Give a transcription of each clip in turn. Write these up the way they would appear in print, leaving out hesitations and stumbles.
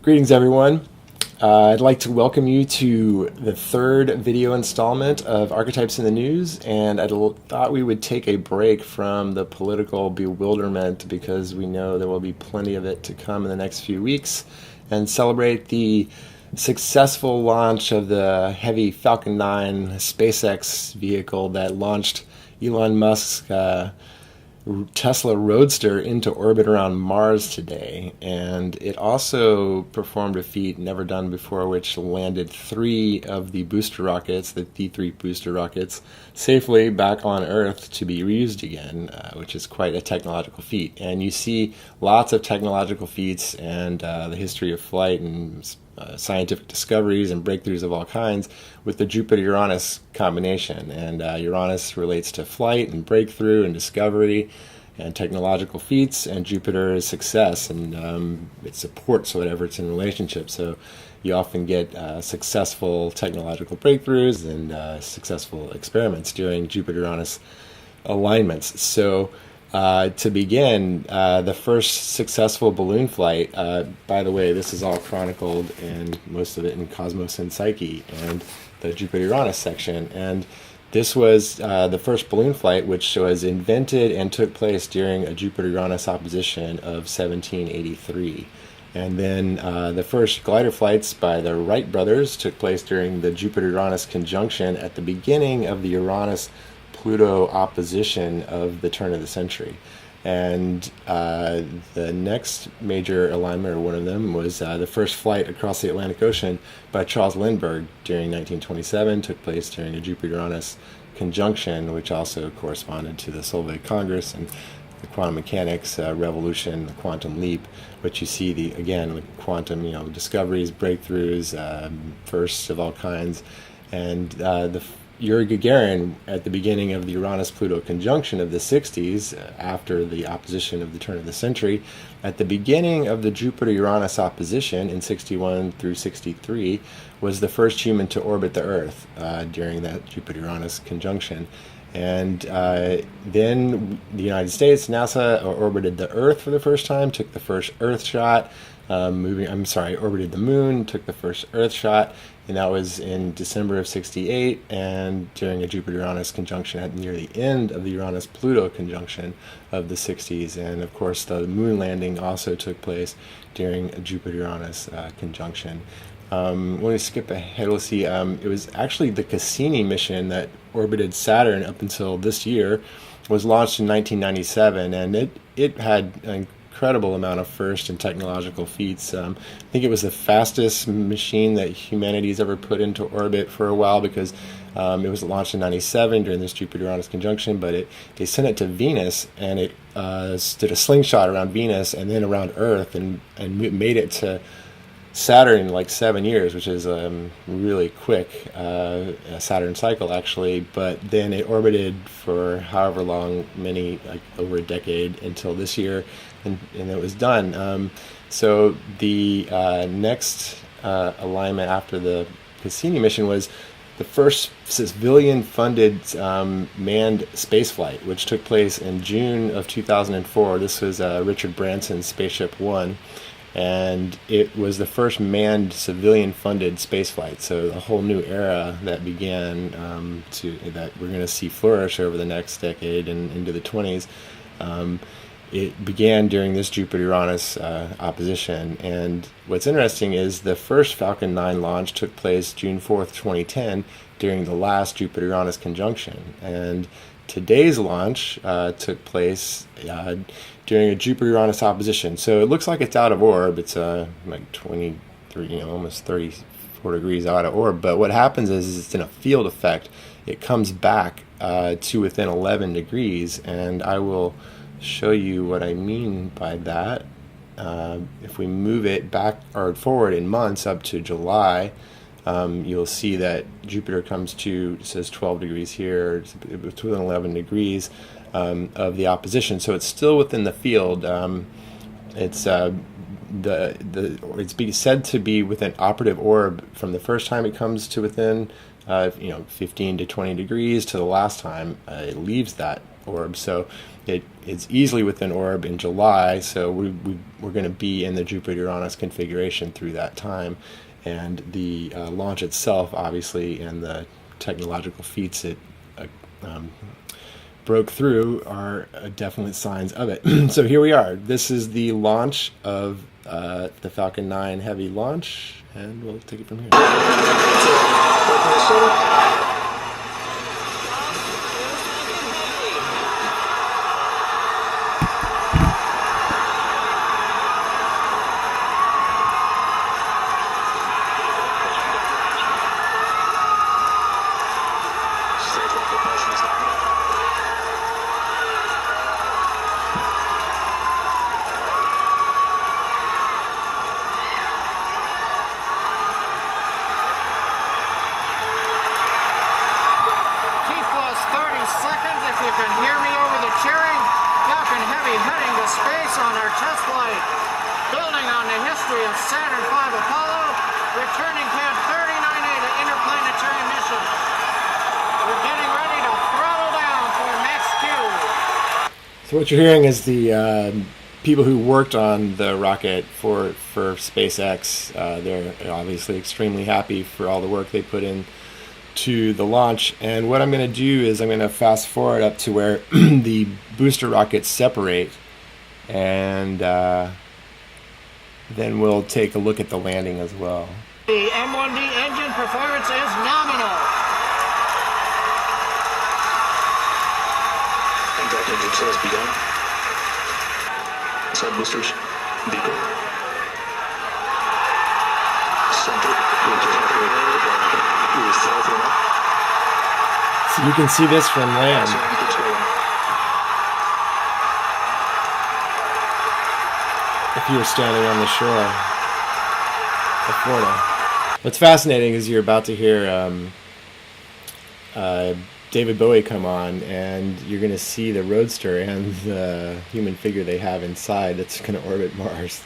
Greetings, everyone. I'd like to welcome you to the third video installment of Archetypes in the News, and I thought we would take a break from the political bewilderment because we know there will be plenty of it to come in the next few weeks, and celebrate the successful launch of the heavy Falcon 9 SpaceX vehicle that launched Elon Musk's Tesla Roadster into orbit around Mars today, and it also performed a feat never done before, which landed 3 of the booster rockets, the D3 booster rockets, safely back on Earth to be reused again, which is quite a technological feat. And you see lots of technological feats and the history of flight and scientific discoveries and breakthroughs of all kinds with the Jupiter-Uranus combination. And Uranus relates to flight and breakthrough and discovery and technological feats, and Jupiter is success, and it supports whatever it's in relationship. So you often get successful technological breakthroughs and successful experiments during Jupiter-Uranus alignments. So to begin, the first successful balloon flight, by the way, this is all chronicled, and most of it in Cosmos and Psyche and the Jupiter-Uranus section. And this was the first balloon flight, which was invented and took place during a Jupiter-Uranus opposition of 1783. And then the first glider flights by the Wright brothers took place during the Jupiter-Uranus conjunction at the beginning of the Uranus-Pluto opposition of the turn of the century. And the next major alignment, or one of them, was the first flight across the Atlantic Ocean by Charles Lindbergh during 1927, took place during a Jupiter-Uranus conjunction, which also corresponded to the Solvay Congress and the quantum mechanics revolution, the quantum leap, which you see the quantum discoveries, breakthroughs, firsts of all kinds, and Yuri Gagarin at the beginning of the Uranus-Pluto conjunction of the 60s, after the opposition of the turn of the century, at the beginning of the Jupiter-Uranus opposition in 61 through 63, was the first human to orbit the Earth during that Jupiter-Uranus conjunction. And then the United States, NASA, orbited the Earth for the first time, took the first Earth shot, orbited the Moon, took the first Earth shot, and that was in December of 68, and during a Jupiter-Uranus conjunction at near the end of the Uranus-Pluto conjunction of the 60s. And of course the moon landing also took place during a Jupiter-Uranus conjunction. When we skip ahead, we'll see it was actually the Cassini mission that orbited Saturn up until this year, was launched in 1997, and it had an incredible amount of first and technological feats. I think it was the fastest machine that humanity's ever put into orbit for a while, because it was launched in 97 during this Jupiter-Uranus conjunction, but they sent it to Venus, and it did a slingshot around Venus and then around Earth, and made it to Saturn in like 7 years, which is really quick Saturn cycle actually. But then it orbited for however long, over a decade, until this year, and it was done. So the next alignment after the Cassini mission was the first civilian-funded manned spaceflight, which took place in June of 2004. This was Richard Branson's Spaceship One. And it was the first manned civilian-funded spaceflight. So a whole new era that began that we're going to see flourish over the next decade and into the 20s. It began during this Jupiter-Uranus opposition. And what's interesting is the first Falcon 9 launch took place June 4th, 2010, during the last Jupiter-Uranus conjunction. And today's launch took place during a Jupiter-Uranus opposition. So it looks like it's out of orb. It's like 23, almost 34 degrees out of orb. But what happens is it's in a field effect. It comes back to within 11 degrees, and I will show you what I mean by that. If we move it back or forward in months up to July, you'll see that Jupiter comes to, it says 12 degrees here, it's within 11 degrees of the opposition. So it's still within the field. It's it's said to be within operative orb from the first time it comes to within 15 to 20 degrees to the last time it leaves that orb. So it's easily within orb in July, so we're going to be in the Jupiter-Uranus configuration through that time. And the launch itself, obviously, and the technological feats it broke through are definite signs of it. So here we are. This is the launch of the Falcon 9 Heavy launch, and we'll take it from here. If you can hear me over the cheering, Falcon Heavy heading to space on our test flight. Building on the history of Saturn V Apollo, returning pad 39A to interplanetary mission. We're getting ready to throttle down for Max Q. So what you're hearing is the people who worked on the rocket for SpaceX. They're obviously extremely happy for all the work they put in to the launch. And what I'm going to do is I'm going to fast forward up to where the booster rockets separate, and then we'll take a look at the landing as well. The M1D engine performance is nominal. Impact engine says begun. Side boosters, decoy. Center, so you can see this from land. If you were standing on the shore of Florida. What's fascinating is you're about to hear David Bowie come on, and you're going to see the Roadster and the human figure they have inside that's going to orbit Mars.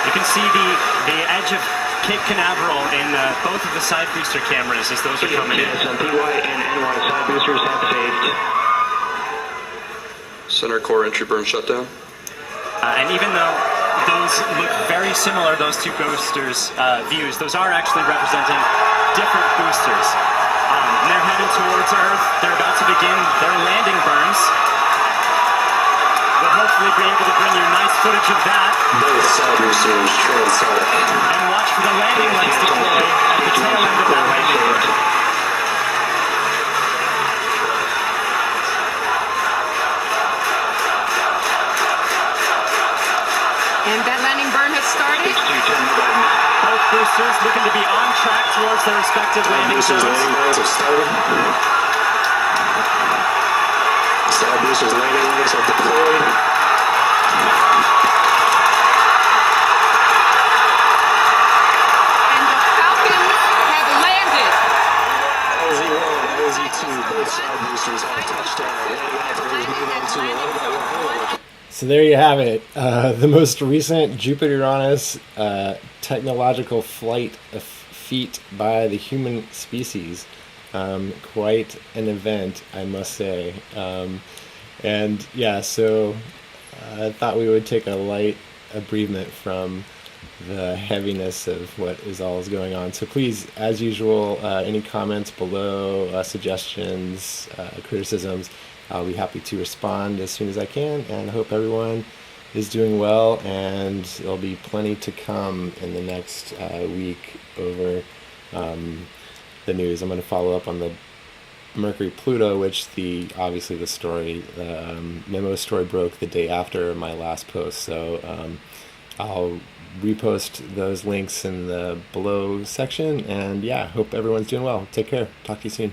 You can see the edge of Cape Canaveral in both of the side booster cameras as those are coming in. PY and NY side boosters have saved. Center core entry burn shutdown. And even though those look very similar, those two boosters views, those are actually representing different boosters. And they're headed towards Earth. They're about to begin their landing burns. We'll hopefully be able to bring you nice footage of that. Both side boosters transonic. And watch for the landing lights deploy at the tail end of that landing burn. And that landing burn has started. Both boosters looking to be on track towards their respective landing zones. Landing burns have started. Side boosters landing lights are deployed. And the Falcons have landed. LZ1 and LZ2, both side boosters have touchdown. So there you have it, the most recent Jupiter-Uranus technological flight feat by the human species. Quite an event, I must say. And yeah, so I thought we would take a light bereavement from the heaviness of what is going on. So please, as usual, any comments below, suggestions, criticisms, I'll be happy to respond as soon as I can, and I hope everyone is doing well, and there'll be plenty to come in the next week over the news. I'm going to follow up on the Mercury Pluto, which obviously the story, memo story broke the day after my last post. So I'll repost those links in the below section. And yeah, hope everyone's doing well. Take care. Talk to you soon.